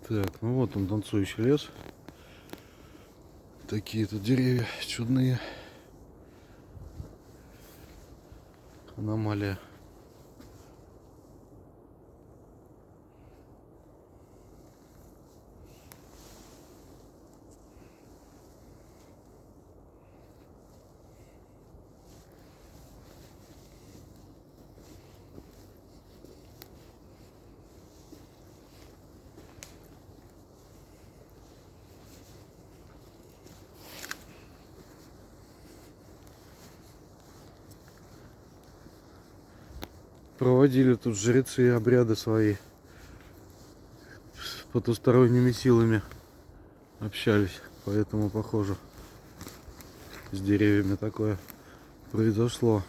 Так, ну вот он, танцующий лес. Такие тут деревья чудные. Аномалия. Проводили тут жрецы обряды свои. С потусторонними силами общались. Поэтому, похоже, с деревьями такое произошло.